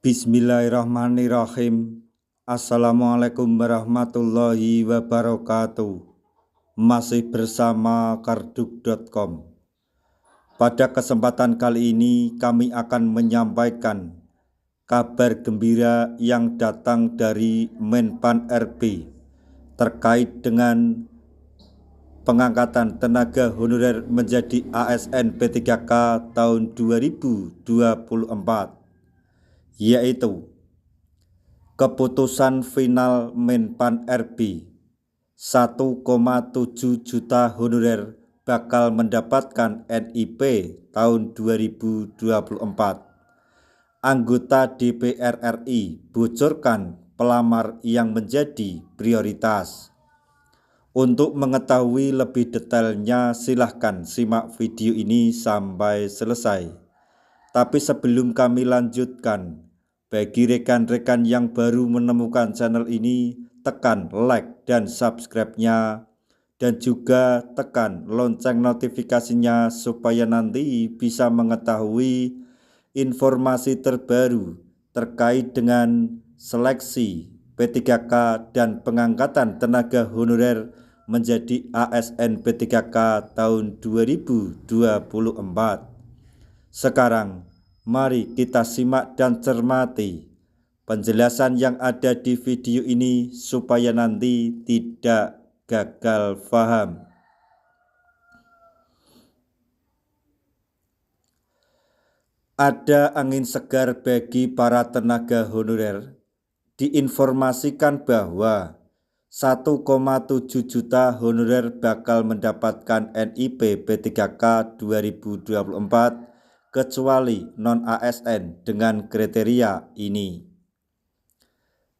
Bismillahirrahmanirrahim. Assalamualaikum warahmatullahi wabarakatuh. Masih bersama karduk.com. Pada kesempatan kali ini kami akan menyampaikan kabar gembira yang datang dari Menpan RB terkait dengan pengangkatan tenaga honorer menjadi ASN P3K tahun 2024, yaitu keputusan final Menpan RB 1,7 juta honorer bakal mendapatkan NIP tahun 2024. Anggota DPR RI bocorkan pelamar yang menjadi prioritas. Untuk mengetahui lebih detailnya silahkan simak video ini sampai selesai. Tapi sebelum kami lanjutkan, bagi rekan-rekan yang baru menemukan channel ini, tekan like dan subscribe-nya, dan juga tekan lonceng notifikasinya supaya nanti bisa mengetahui informasi terbaru terkait dengan seleksi P3K dan pengangkatan tenaga honorer menjadi ASN P3K tahun 2024. Sekarang, mari kita simak dan cermati penjelasan yang ada di video ini supaya nanti tidak gagal paham. Ada angin segar bagi para tenaga honorer. Diinformasikan bahwa 1,7 juta honorer bakal mendapatkan NIP P3K 2024 kecuali non-ASN dengan kriteria ini.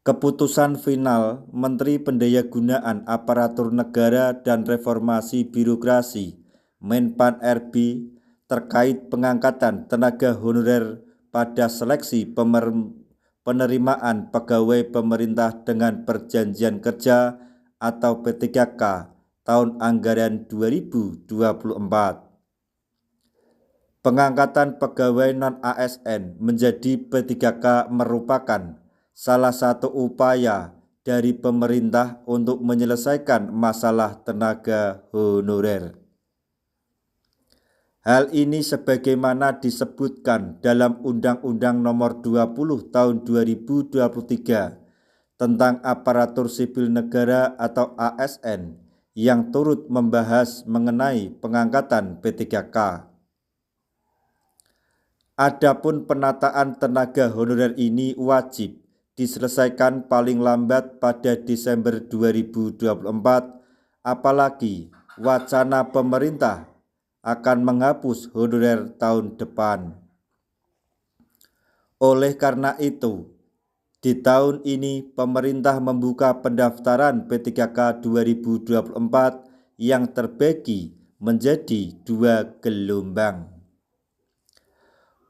Keputusan final Menteri Pendayagunaan Aparatur Negara dan Reformasi Birokrasi Menpan RB terkait pengangkatan tenaga honorer pada seleksi penerimaan pegawai pemerintah dengan perjanjian kerja atau P3K tahun anggaran 2024. Pengangkatan pegawai non-ASN menjadi P3K merupakan salah satu upaya dari pemerintah untuk menyelesaikan masalah tenaga honorer. Hal ini sebagaimana disebutkan dalam Undang-Undang Nomor 20 Tahun 2023 tentang Aparatur Sipil Negara atau ASN yang turut membahas mengenai pengangkatan P3K. Adapun penataan tenaga honorer ini wajib diselesaikan paling lambat pada Desember 2024, apalagi wacana pemerintah akan menghapus honorer tahun depan. Oleh karena itu, di tahun ini pemerintah membuka pendaftaran P3K 2024 yang terbagi menjadi 2 gelombang.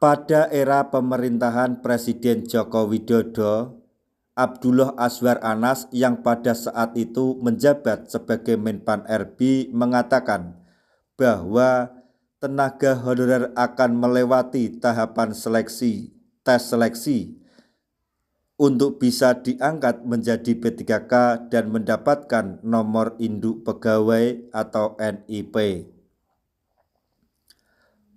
Pada era pemerintahan Presiden Joko Widodo, Abdullah Azwar Anas yang pada saat itu menjabat sebagai Menpan RB mengatakan bahwa tenaga honorer akan melewati tahapan tes seleksi untuk bisa diangkat menjadi P3K dan mendapatkan nomor induk pegawai atau NIP.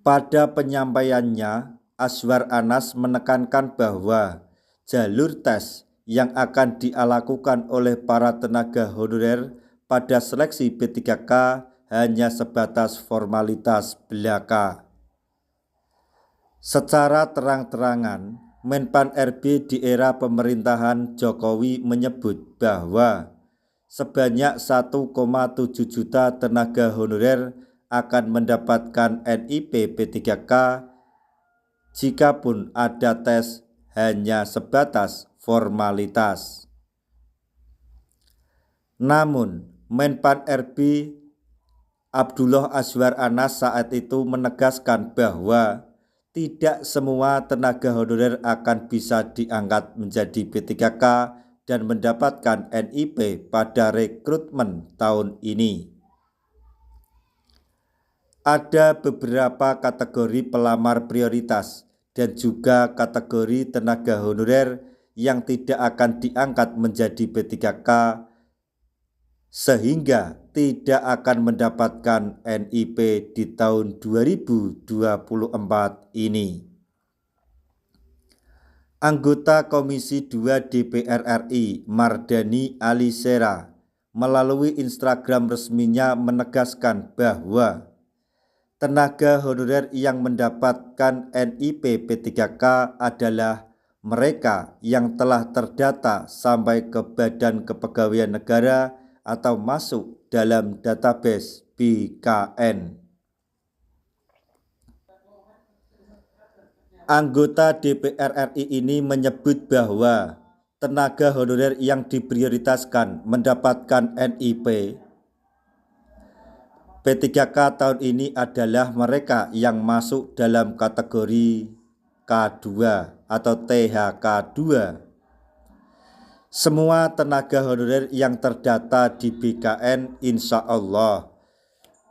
Pada penyampaiannya, Azwar Anas menekankan bahwa jalur tes yang akan dilakukan oleh para tenaga honorer pada seleksi P3K hanya sebatas formalitas belaka. Secara terang-terangan, Menpan RB di era pemerintahan Jokowi menyebut bahwa sebanyak 1,7 juta tenaga honorer akan mendapatkan NIP P3K jikapun ada tes hanya sebatas formalitas. Namun, Menpan RB Abdullah Azwar Anas saat itu menegaskan bahwa tidak semua tenaga honorer akan bisa diangkat menjadi P3K dan mendapatkan NIP pada rekrutmen tahun ini. Ada beberapa kategori pelamar prioritas dan juga kategori tenaga honorer yang tidak akan diangkat menjadi P3K sehingga tidak akan mendapatkan NIP di tahun 2024 ini. Anggota Komisi 2 DPR RI Mardhani Alisera melalui Instagram resminya menegaskan bahwa tenaga honorer yang mendapatkan NIP P3K adalah mereka yang telah terdata sampai ke Badan Kepegawaian Negara atau masuk dalam database BKN. Anggota DPR RI ini menyebut bahwa tenaga honorer yang diprioritaskan mendapatkan NIP P3K tahun ini adalah mereka yang masuk dalam kategori K2 atau THK2. Semua tenaga honorer yang terdata di BKN insya Allah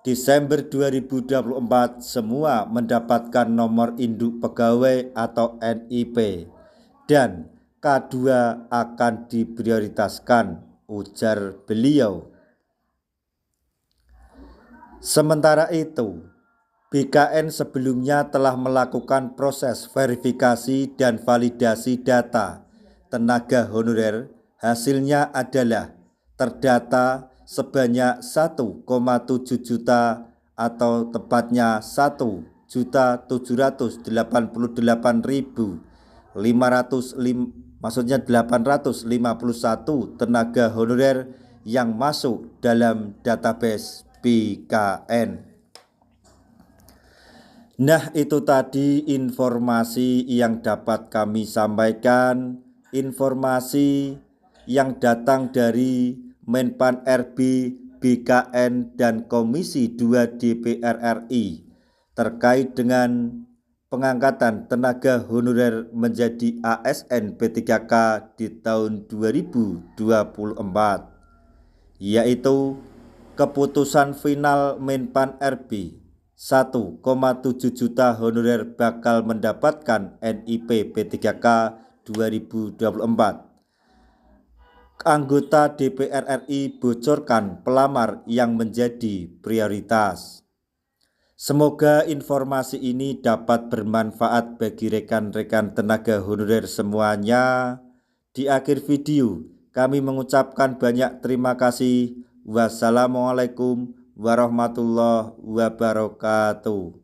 Desember 2024 semua mendapatkan nomor induk pegawai atau NIP dan K2 akan diprioritaskan, ujar beliau. Sementara itu, BKN sebelumnya telah melakukan proses verifikasi dan validasi data tenaga honorer. Hasilnya adalah terdata sebanyak 1,7 juta atau tepatnya 1.788.505 maksudnya 851 tenaga honorer yang masuk dalam database BKN. Nah, itu tadi informasi yang dapat kami sampaikan, informasi yang datang dari Menpan RB, BKN, dan Komisi 2 DPR RI terkait dengan pengangkatan tenaga honorer menjadi ASN P3K di tahun 2024, yaitu keputusan final Menpan RB 1,7 juta honorer bakal mendapatkan NIP P3K 2024. Anggota DPR RI bocorkan pelamar yang menjadi prioritas. Semoga informasi ini dapat bermanfaat bagi rekan-rekan tenaga honorer semuanya. Di akhir video, kami mengucapkan banyak terima kasih. Wassalamualaikum warahmatullahi wabarakatuh.